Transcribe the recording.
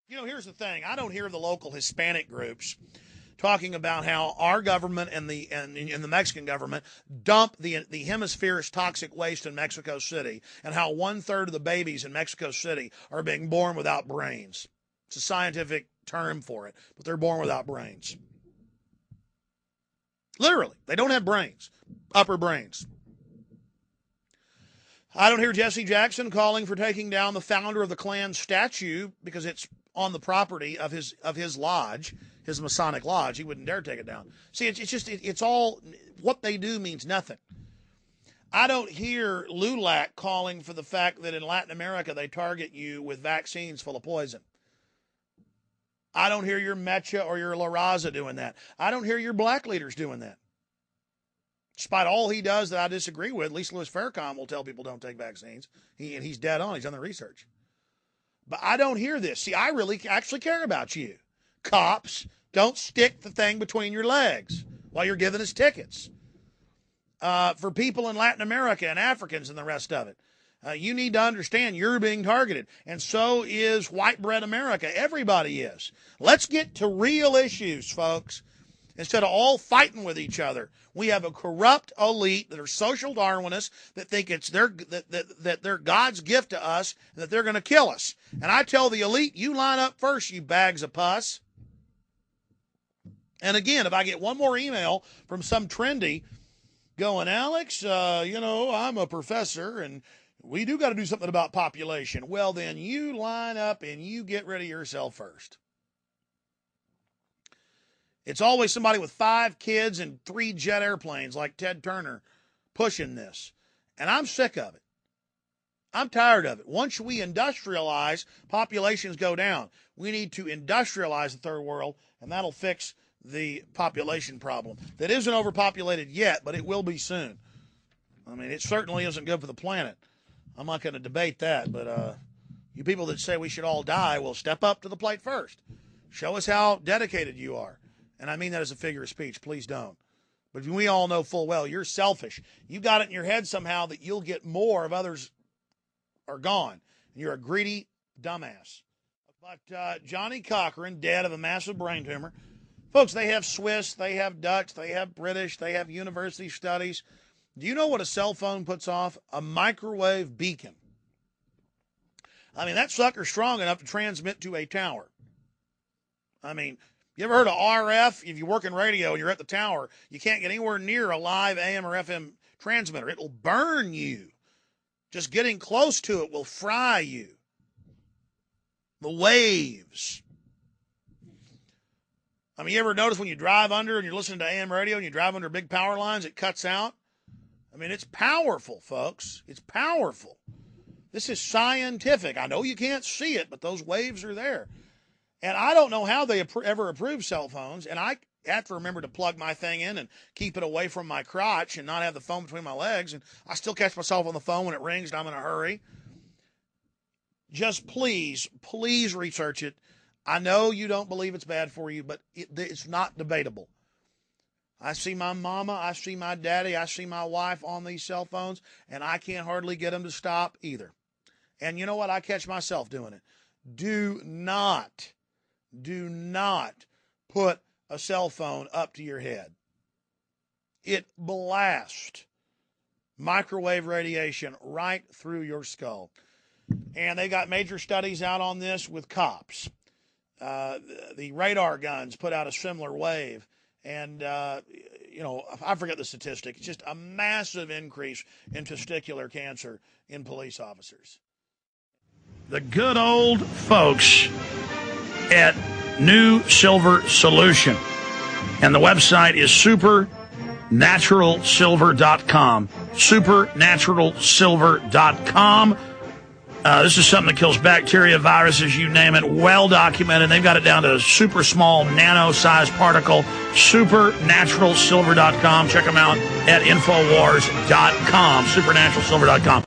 You know, here's the thing. I don't hear the local Hispanic groups talking about how our government and the Mexican government dump the hemisphere's toxic waste in Mexico City, and how 1/3 of the babies in Mexico City are being born without brains. It's a scientific term for it, but they're born without brains. Literally, they don't have brains, upper brains. I don't hear Jesse Jackson calling for taking down the founder of the Klan statue because it's on the property of his lodge, his Masonic lodge. He wouldn't dare take it down. See, it's all, what they do means nothing. I don't hear LULAC calling for the fact that in Latin America they target you with vaccines full of poison. I don't hear your Mecha or your La Raza doing that. I don't hear your black leaders doing that. Despite all he does that I disagree with, at least Louis Farrakhan will tell people don't take vaccines. He's dead on. He's done the research. But I don't hear this. See, I really actually care about you. Cops, don't stick the thing between your legs while you're giving us tickets. For people in Latin America and Africans and the rest of it, you need to understand you're being targeted. And so is white bread America. Everybody is. Let's get to real issues, folks. Instead of all fighting with each other, we have a corrupt elite that are social Darwinists that think it's that they're God's gift to us and that they're going to kill us. And I tell the elite, you line up first, you bags of pus. And again, if I get one more email from some trendy going, Alex, I'm a professor and we do got to do something about population. Well, then you line up and you get rid of yourself first. It's always somebody with 5 kids and 3 jet airplanes like Ted Turner pushing this. And I'm sick of it. I'm tired of it. Once we industrialize, populations go down. We need to industrialize the third world, and that'll fix the population problem. That isn't overpopulated yet, but it will be soon. I mean, it certainly isn't good for the planet. I'm not going to debate that, but you people that say we should all die, will step up to the plate first. Show us how dedicated you are. And I mean that as a figure of speech. Please don't. But we all know full well you're selfish. You got it in your head somehow that you'll get more if others are gone. And you're a greedy dumbass. But Johnny Cochran, dead of a massive brain tumor. Folks, they have Swiss, they have Dutch, they have British, they have university studies. Do you know what a cell phone puts off? A microwave beacon. I mean, that sucker's strong enough to transmit to a tower. I mean, you ever heard of RF? If you work in radio and you're at the tower, you can't get anywhere near a live AM or FM transmitter. It'll burn you. Just getting close to it will fry you. The waves. I mean, you ever notice when you drive under and you're listening to AM radio and you drive under big power lines, it cuts out? I mean, it's powerful, folks. It's powerful. This is scientific. I know you can't see it, but those waves are there. And I don't know how they ever approved cell phones, and I have to remember to plug my thing in and keep it away from my crotch and not have the phone between my legs, and I still catch myself on the phone when it rings and I'm in a hurry. Just please research it. I know you don't believe it's bad for you, but it's not debatable. I see my mama, I see my daddy, I see my wife on these cell phones, and I can't hardly get them to stop either. And you know what? I catch myself doing it. Do not put a cell phone up to your head. It blasts microwave radiation right through your skull. And they got major studies out on this with cops. The radar guns put out a similar wave. And, I forget the statistic. It's just a massive increase in testicular cancer in police officers. The good old folks at New Silver Solution. And the website is supernaturalsilver.com. Supernaturalsilver.com. This is something that kills bacteria, viruses, you name it, well documented. They've got it down to a super small nano-sized particle. Supernaturalsilver.com. Check them out at Infowars.com. Supernaturalsilver.com.